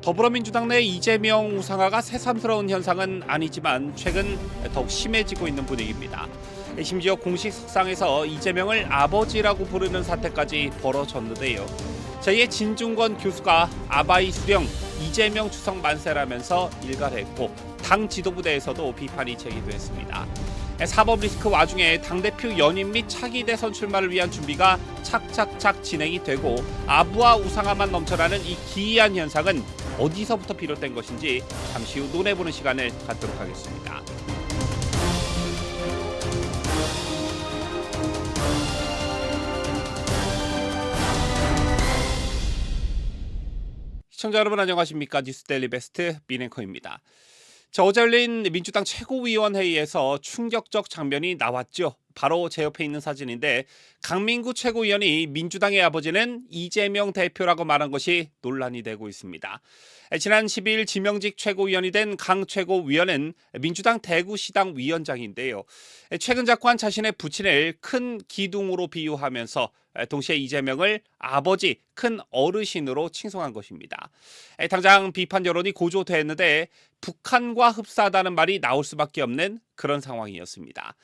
더불어민주당 내 이재명 우상화가 새삼스러운 현상은 아니지만 최근 더욱 심해지고 있는 분위기입니다. 심지어 공식 석상에서 이재명을 아버지라고 부르는 사태까지 벌어졌는데요. 제2의 진중권 교수가 아바이 수령 이재명 추석 만세라면서 일갈했고 당 지도부대에서도 비판이 제기됐습니다. 사법 리스크 와중에 당대표 연임 및 차기 대선 출마를 위한 준비가 착착착 진행이 되고 아부와 우상화만 넘쳐나는 이 기이한 현상은 어디서부터 비롯된 것인지 잠시 후 논해보는 시간을 갖도록 하겠습니다. 시청자 여러분 안녕하십니까? 뉴스데일리 베스트 빈앵커입니다. 어제 열린 민주당 최고위원회의에서 충격적 장면이 나왔죠. 바로 제 옆에 있는 사진인데 강민구 최고위원이 민주당의 아버지는 이재명 대표라고 말한 것이 논란이 되고 있습니다. 지난 12일 지명직 최고위원이 된 강 최고위원은 민주당 대구시당 위원장인데요. 최근 작고한 자신의 부친을 큰 기둥으로 비유하면서 동시에 이재명을 아버지, 큰 어르신으로 칭송한 것입니다. 당장 비판 여론이 고조됐는데 북한과 흡사하다는 말이 나올 수밖에 없는 그런 상황이었습니다.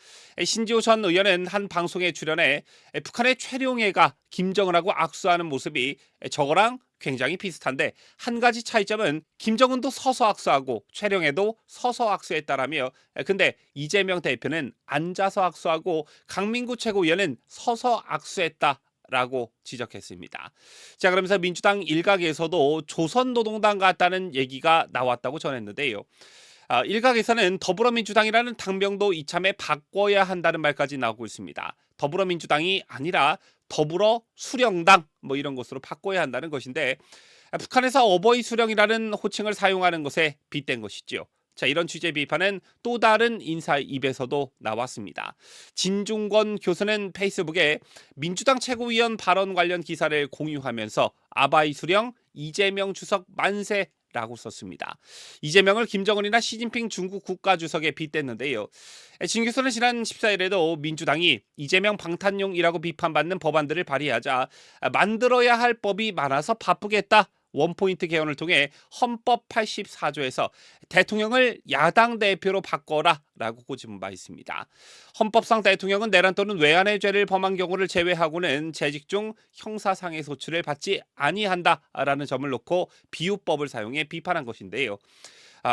신지호 전 의원은 한 방송에 출연해 북한의 최룡해가 김정은하고 악수하는 모습이 저거랑 굉장히 비슷한데 한 가지 차이점은 김정은도 서서 악수하고 최룡해도 서서 악수했다라며 근데 이재명 대표는 앉아서 악수하고 강민구 최고위원은 서서 악수했다라고 지적했습니다. 자, 그러면서 민주당 일각에서도 조선노동당 같다는 얘기가 나왔다고 전했는데요. 일각에서는 더불어민주당이라는 당명도 이참에 바꿔야 한다는 말까지 나오고 있습니다. 더불어민주당이 아니라 더불어 수령당 이런 것으로 바꿔야 한다는 것인데 북한에서 어버이 수령이라는 호칭을 사용하는 것에 빗댄 것이죠. 자, 이런 취재 비판은 또 다른 인사 입에서도 나왔습니다. 진중권 교수는 페이스북에 민주당 최고위원 발언 관련 기사를 공유하면서 아바이 수령 이재명 추석 만세 라고 썼습니다. 이재명을 김정은이나 시진핑 중국 국가주석에 빗댔는데요. 진 교수는 지난 14일에도 민주당이 이재명 방탄용이라고 비판받는 법안들을 발의하자 만들어야 할 법이 많아서 바쁘겠다. 원포인트 개헌을 통해 헌법 84조에서 대통령을 야당 대표로 바꿔라 라고 꼬집은 바 있습니다. 헌법상 대통령은 내란 또는 외환의 죄를 범한 경우를 제외하고는 재직 중 형사상해 소추를 받지 아니한다라는 점을 놓고 비유법을 사용해 비판한 것인데요.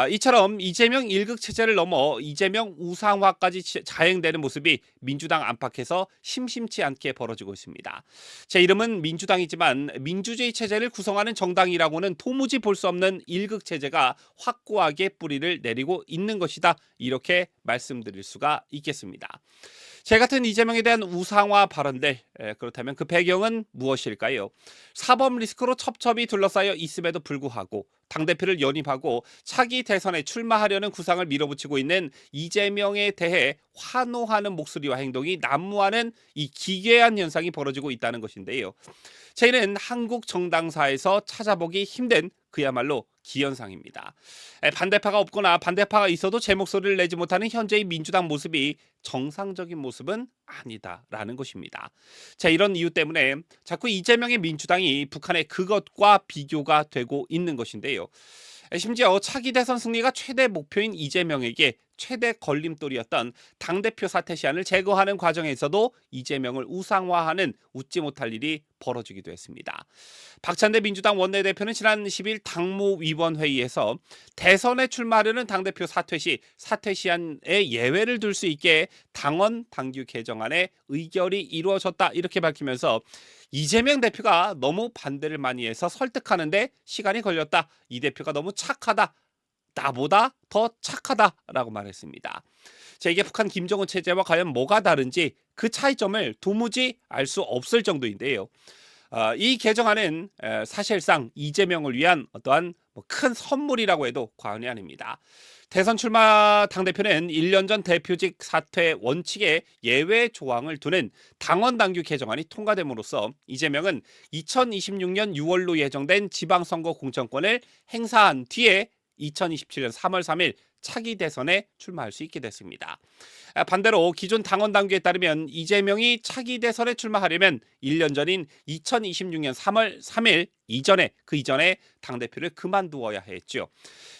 이처럼 이재명 일극 체제를 넘어 이재명 우상화까지 자행되는 모습이 민주당 안팎에서 심심치 않게 벌어지고 있습니다. 제 이름은 민주당이지만 민주주의 체제를 구성하는 정당이라고는 도무지 볼 수 없는 일극 체제가 확고하게 뿌리를 내리고 있는 것이다. 이렇게 말씀드릴 수가 있겠습니다. 제 같은 이재명에 대한 우상화 발언들, 그렇다면 그 배경은 무엇일까요? 사법 리스크로 첩첩이 둘러싸여 있음에도 불구하고 당대표를 연임하고 차기 대선에 출마하려는 구상을 밀어붙이고 있는 이재명에 대해 환호하는 목소리와 행동이 난무하는 이 기괴한 현상이 벌어지고 있다는 것인데요. 저희는 한국 정당사에서 찾아보기 힘든 그야말로 기현상입니다. 반대파가 없거나 반대파가 있어도 제 목소리를 내지 못하는 현재의 민주당 모습이 정상적인 모습은 아니다라는 것입니다. 자, 이런 이유 때문에 자꾸 이재명의 민주당이 북한의 그것과 비교가 되고 있는 것인데요. 심지어 차기 대선 승리가 최대 목표인 이재명에게 최대 걸림돌이었던 당대표 사퇴 시한을 제거하는 과정에서도 이재명을 우상화하는 웃지 못할 일이 벌어지기도 했습니다. 박찬대 민주당 원내대표는 지난 10일 당무위원회의에서 대선에 출마하려는 당대표 사퇴 시 사퇴 시한에 예외를 둘 수 있게 당원 당규 개정안에 의결이 이루어졌다 이렇게 밝히면서 이재명 대표가 너무 반대를 많이 해서 설득하는데 시간이 걸렸다. 이 대표가 너무 착하다. 나보다 더 착하다라고 말했습니다. 자, 이게 북한 김정은 체제와 과연 뭐가 다른지 그 차이점을 도무지 알 수 없을 정도인데요. 이 개정안은 사실상 이재명을 위한 어떠한 큰 선물이라고 해도 과언이 아닙니다. 대선 출마 당대표는 1년 전 대표직 사퇴 원칙에 예외 조항을 두는 당원 당규 개정안이 통과됨으로써 이재명은 2026년 6월로 예정된 지방선거 공천권을 행사한 뒤에 2027년 3월 3일 차기 대선에 출마할 수 있게 됐습니다. 반대로 기존 당원 당규에 따르면 이재명이 차기 대선에 출마하려면 1년 전인 2026년 3월 3일 그 이전에 당대표를 그만두어야 했죠.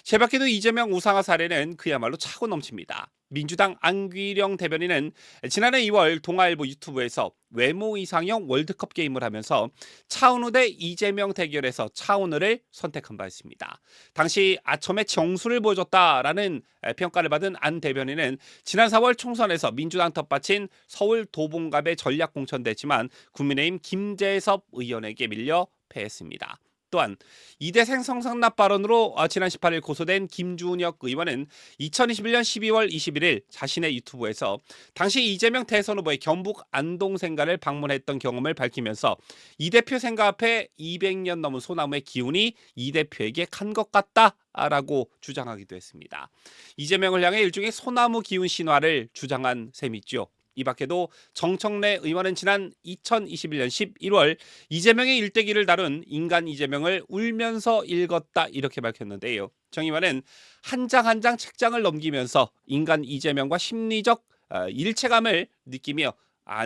제밖에도 이재명 우상화 사례는 그야말로 차고 넘칩니다. 민주당 안귀령 대변인은 지난해 2월 동아일보 유튜브에서 외모 이상형 월드컵 게임을 하면서 차은우 대 이재명 대결에서 차은우를 선택한 바 있습니다. 당시 아첨의 정수를 보여줬다라는 평가를 받은 안 대변인은 지난 4월 총선에서 민주당 텃밭인 서울 도봉갑에 전략 공천됐지만 국민의힘 김재섭 의원에게 밀려 패했습니다. 또한 이대생 성상납 발언으로 지난 18일 고소된 김준혁 의원은 2021년 12월 21일 자신의 유튜브에서 당시 이재명 대선 후보의 경북 안동 생가를 방문했던 경험을 밝히면서 이 대표 생가 앞에 200년 넘은 소나무의 기운이 이 대표에게 간 것 같다라고 주장하기도 했습니다. 이재명을 향해 일종의 소나무 기운 신화를 주장한 셈이죠. 이 밖에도 정청래 의원은 지난 2021년 11월 이재명의 일대기를 다룬 인간 이재명을 울면서 읽었다 이렇게 밝혔는데요. 정 의원은 한 장 한 장 책장을 넘기면서 인간 이재명과 심리적 일체감을 느끼며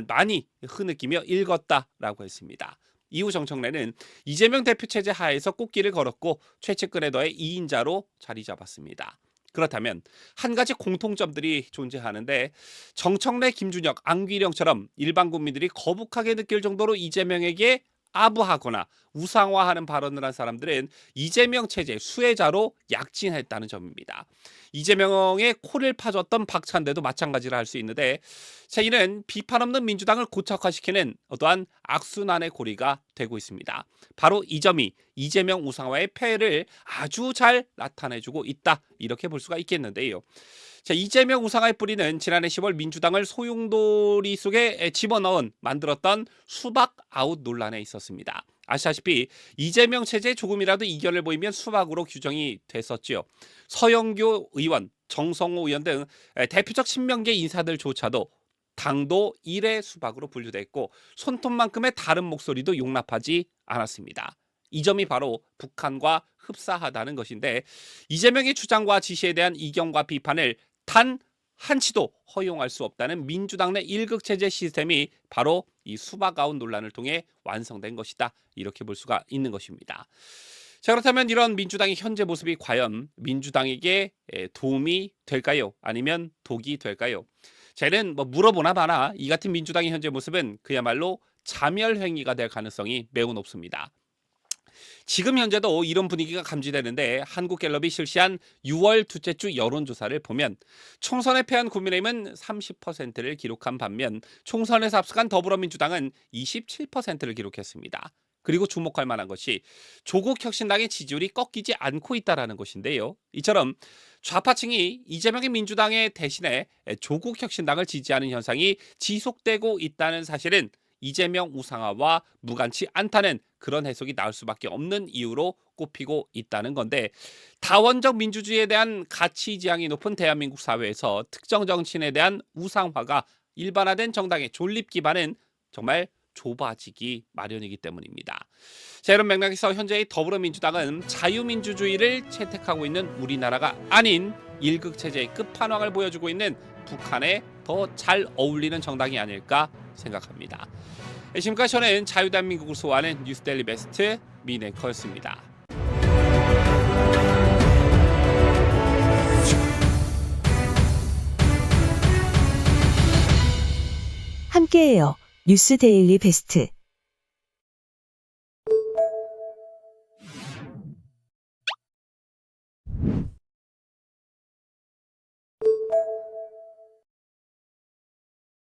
많이 흐느끼며 읽었다라고 했습니다. 이후 정청래는 이재명 대표 체제 하에서 꽃길을 걸었고 최측근에 더해 2인자로 자리 잡았습니다. 그렇다면 한 가지 공통점들이 존재하는데 정청래, 김준혁, 안귀령처럼 일반 국민들이 거북하게 느낄 정도로 이재명에게 아부하거나 우상화하는 발언을 한 사람들은 이재명 체제 수혜자로 약진했다는 점입니다. 이재명의 코를 파줬던 박찬대도 마찬가지라 할 수 있는데 이는 비판 없는 민주당을 고착화시키는 어떠한 악순환의 고리가 되고 있습니다. 바로 이 점이 이재명 우상화의 폐해를 아주 잘 나타내주고 있다 이렇게 볼 수가 있겠는데요. 이재명 우상화의 뿌리는 지난해 10월 민주당을 소용돌이 속에 집어넣은 만들었던 수박 아웃 논란에 있었습니다. 아시다시피 이재명 체제에 조금이라도 이견을 보이면 수박으로 규정이 됐었지요. 서영교 의원, 정성호 의원 등 대표적 친명계 인사들조차도 당도 1의 수박으로 분류됐고 손톱만큼의 다른 목소리도 용납하지 않았습니다. 이 점이 바로 북한과 흡사하다는 것인데 이재명의 주장과 지시에 대한 이견과 비판을 단 한치도 허용할 수 없다는 민주당 내 일극체제 시스템이 바로 이 수박아웃 논란을 통해 완성된 것이다. 이렇게 볼 수가 있는 것입니다. 자, 그렇다면 이런 민주당의 현재 모습이 과연 민주당에게 도움이 될까요? 아니면 독이 될까요? 쟤는 물어보나 마나 이 같은 민주당의 현재 모습은 그야말로 자멸행위가 될 가능성이 매우 높습니다. 지금 현재도 이런 분위기가 감지되는데 한국갤럽이 실시한 6월 둘째 주 여론조사를 보면 총선에 패한 국민의힘은 30%를 기록한 반면 총선에서 앞서간 더불어민주당은 27%를 기록했습니다. 그리고 주목할 만한 것이 조국혁신당의 지지율이 꺾이지 않고 있다는 것인데요. 이처럼 좌파층이 이재명의 민주당의 대신에 조국혁신당을 지지하는 현상이 지속되고 있다는 사실은 이재명 우상화와 무관치 않다는 그런 해석이 나올 수밖에 없는 이유로 꼽히고 있다는 건데 다원적 민주주의에 대한 가치 지향이 높은 대한민국 사회에서 특정 정치인에 대한 우상화가 일반화된 정당의 존립 기반은 정말 좁아지기 마련이기 때문입니다. 자, 이런 맥락에서 현재의 더불어민주당은 자유민주주의를 채택하고 있는 우리나라가 아닌 일극체제의 끝판왕을 보여주고 있는 북한에 더 잘 어울리는 정당이 아닐까 생각합니다. 지금까지 저는 자유대한민국을 소화하는 뉴스데일리 베스트 민앵커였습니다. 함께해요. 뉴스데일리 베스트.